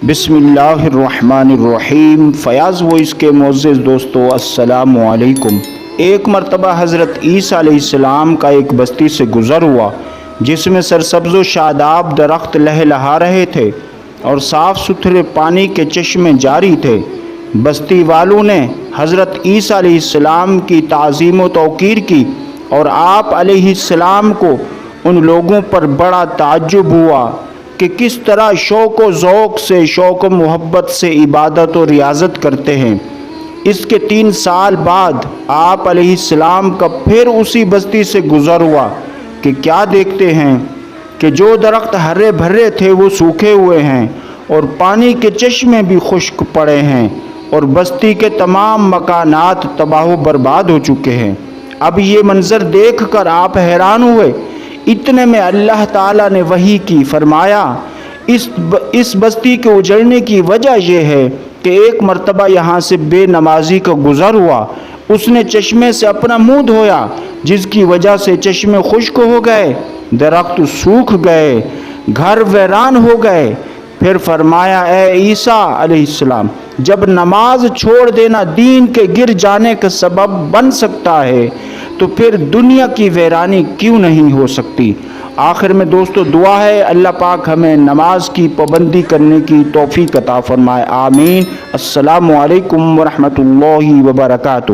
بسم اللہ الرحمن الرحیم۔ فیاض وائس کے معزز دوستو، السلام علیکم۔ ایک مرتبہ حضرت عیسیٰ علیہ السلام کا ایک بستی سے گزر ہوا جس میں سرسبز و شاداب درخت لہلہا رہے تھے اور صاف ستھرے پانی کے چشمے جاری تھے۔ بستی والوں نے حضرت عیسیٰ علیہ السلام کی تعظیم و توقیر کی اور آپ علیہ السلام کو ان لوگوں پر بڑا تعجب ہوا کہ کس طرح شوق و ذوق سے، شوق و محبت سے عبادت و ریاضت کرتے ہیں۔ اس کے 3 سال بعد آپ علیہ السلام کا پھر اسی بستی سے گزر ہوا کہ کیا دیکھتے ہیں کہ جو درخت ہرے بھرے تھے وہ سوکھے ہوئے ہیں اور پانی کے چشمے بھی خشک پڑے ہیں اور بستی کے تمام مکانات تباہ و برباد ہو چکے ہیں۔ اب یہ منظر دیکھ کر آپ حیران ہوئے۔ اتنے میں اللہ تعالیٰ نے وحی کی، فرمایا اس بستی کے اجڑنے کی وجہ یہ ہے کہ ایک مرتبہ یہاں سے بے نمازی کا گزر ہوا، اس نے چشمے سے اپنا منہ دھویا جس کی وجہ سے چشمے خشک ہو گئے، درخت سوکھ گئے، گھر ویران ہو گئے۔ پھر فرمایا، اے عیسیٰ علیہ السلام، جب نماز چھوڑ دینا دین کے گر جانے کا سبب بن سکتا ہے تو پھر دنیا کی ویرانی کیوں نہیں ہو سکتی؟ آخر میں دوستو دعا ہے اللہ پاک ہمیں نماز کی پابندی کرنے کی توفیق عطا فرمائے، آمین۔ السلام علیکم ورحمۃ اللہ وبرکاتہ۔